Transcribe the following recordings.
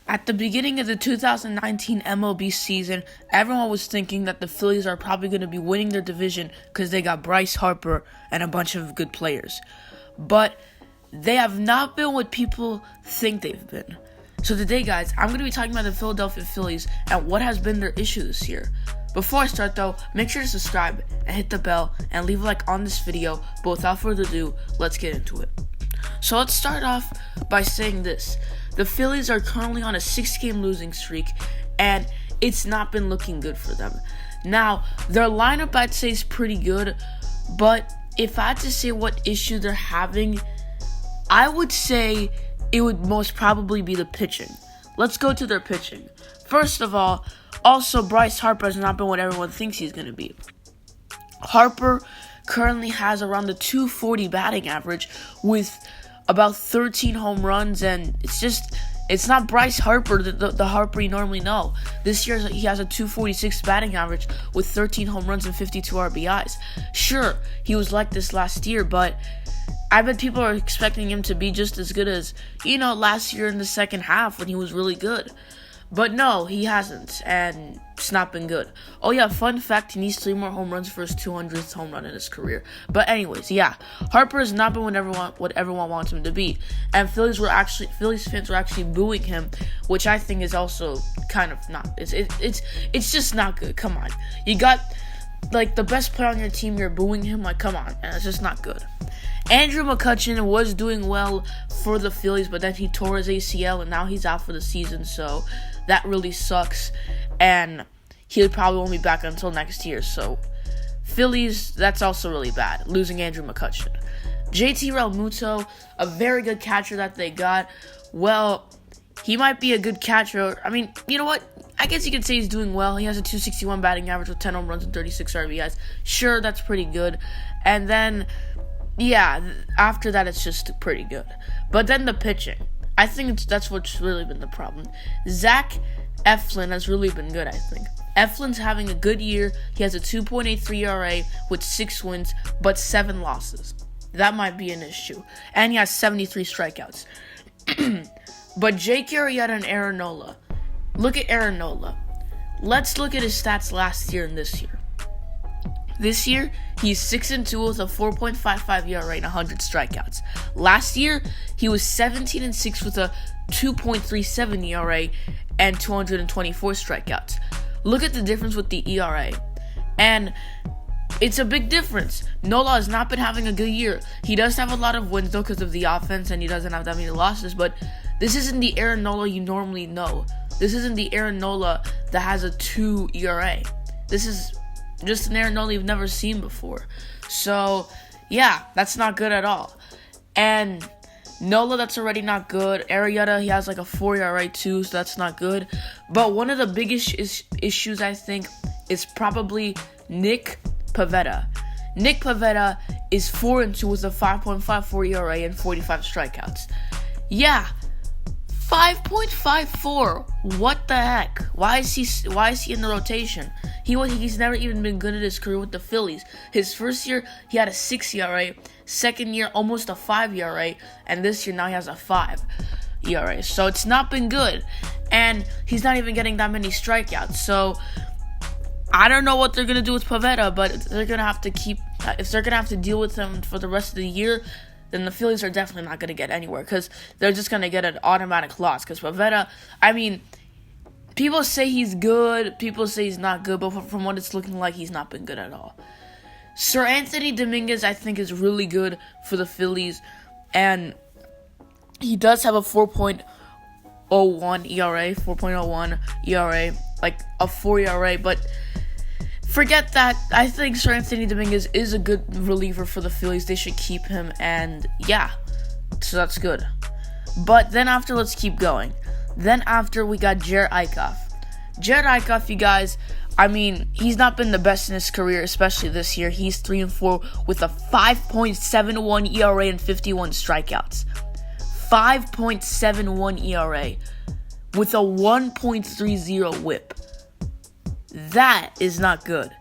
At the beginning of the 2019 MLB season, everyone was thinking that the Phillies are probably going to be winning their division because they got Bryce Harper and a bunch of good players. But they have not been what people think they've been. So today, guys, I'm going to be talking about the Philadelphia Phillies and what has been their issue this year. Before I start, though, make sure to subscribe and hit the bell and leave a like on this video. But without further ado, let's get into it. So let's start off by saying this. The Phillies are currently on a 6-game losing streak, and it's not been looking good for them. Now, their lineup, I'd say, is pretty good, but if I had to say what issue they're having, I would say it would most probably be the pitching. Let's go to their pitching. First of all, also Bryce Harper has not been what everyone thinks he's going to be. Harper currently has around the 240 batting average with about 13 home runs, and it's not Bryce Harper, the Harper you normally know. This year he has a 246 batting average with 13 home runs and 52 RBIs. Sure, he was like this last year, but I bet people are expecting him to be just as good as, last year in the second half when he was really good. But no, he hasn't, and it's not been good. Oh yeah, fun fact, he needs 3 more home runs for his 200th home run in his career. But anyways, yeah, Harper has not been what everyone wants him to be. And Phillies fans were actually booing him, which I think is also kind of not. It's just not good. Come on. You got the best player on your team, you're booing him, come on, man, it's just not good. Andrew McCutchen was doing well for the Phillies, but then he tore his ACL, and now he's out for the season, so that really sucks, and he'll probably won't be back until next year, so Phillies, that's also really bad, losing Andrew McCutchen. JT Realmuto, a very good catcher that they got, well, he might be a good catcher. I mean, you know what? I guess you could say he's doing well. He has a 261 batting average with 10 home runs and 36 RBIs. Sure, that's pretty good. And then, yeah, after that, it's just pretty good. But then the pitching. I think that's what's really been the problem. Zach Eflin has really been good, I think. Eflin's having a good year. He has a 2.83 ERA with 6 wins, but 7 losses. That might be an issue. And he has 73 strikeouts. But Jake Arrieta and Aaron Nola. Look at Aaron Nola. Let's look at his stats last year and this year. This year, he's 6-2 with a 4.55 ERA and 100 strikeouts. Last year, he was 17-6 with a 2.37 ERA and 224 strikeouts. Look at the difference with the ERA. And it's a big difference. Nola has not been having a good year. He does have a lot of wins, though, because of the offense, and he doesn't have that many losses, but this isn't the Aaron Nola you normally know. This isn't the Aaron Nola that has a 2 ERA. This is just an Aaron Nola you've never seen before. So, yeah, that's not good at all. And Nola, that's already not good. Arrieta, he has a 4 ERA too, so that's not good. But one of the biggest issues, I think, is probably Nick Pivetta. Nick Pivetta is 4-2 with a 5.54 ERA and 45 strikeouts. Yeah, 5.54. What the heck? Why is he in the rotation? He's never even been good in his career with the Phillies. His first year, he had a 6 ERA. Second year, almost a 5 ERA. And this year, now he has a 5 ERA. So it's not been good. And he's not even getting that many strikeouts. So I don't know what they're going to do with Pivetta, but if they're going to have to deal with him for the rest of the year, then the Phillies are definitely not going to get anywhere because they're just going to get an automatic loss. Because Pivetta, I mean, people say he's good, people say he's not good, but from what it's looking like, he's not been good at all. Sir Anthony Dominguez, I think, is really good for the Phillies, and he does have a 4.01 ERA, a 4 ERA, but forget that. I think Sir Anthony Dominguez is a good reliever for the Phillies. They should keep him, and yeah, so that's good. But then after, let's keep going. Then after, we got Jerry Eickhoff. Jerry Eickhoff, you guys, I mean, he's not been the best in his career, especially this year. He's 3-4 with a 5.71 ERA and 51 strikeouts. 5.71 ERA with a 1.30 whip. That is not good.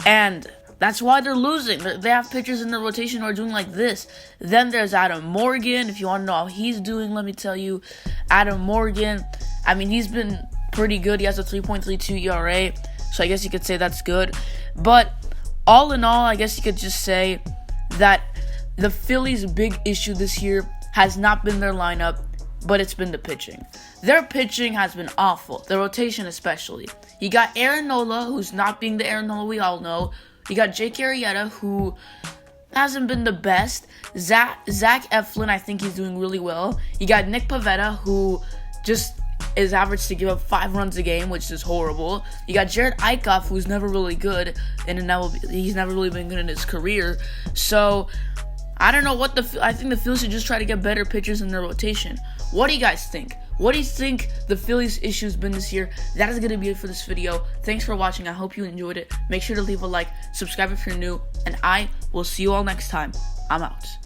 And that's why they're losing. They have pitchers in the rotation who are doing like this. Then there's Adam Morgan. If you want to know how he's doing, let me tell you. Adam Morgan I mean, he's been pretty good. He has a 3.32 ERA, so I guess you could say that's good. But all in all, I guess you could just say that the Phillies' big issue this year has not been their lineup, but it's been the pitching. Their pitching has been awful, the rotation especially. You got Aaron Nola, who's not being the Aaron Nola we all know. You got Jake Arrieta, who hasn't been the best. Zach Eflin, I think he's doing really well. You got Nick Pivetta, who just is average to give up 5 runs a game, which is horrible. You got Jared Eichhoff, who's never really good in an MLB. He's never really been good in his career. So I don't know I think the Phillies should just try to get better pitchers in their rotation. What do you guys think? What do you think the Phillies' issue's been this year? That is going to be it for this video. Thanks for watching. I hope you enjoyed it. Make sure to leave a like, subscribe if you're new, and I will see you all next time. I'm out.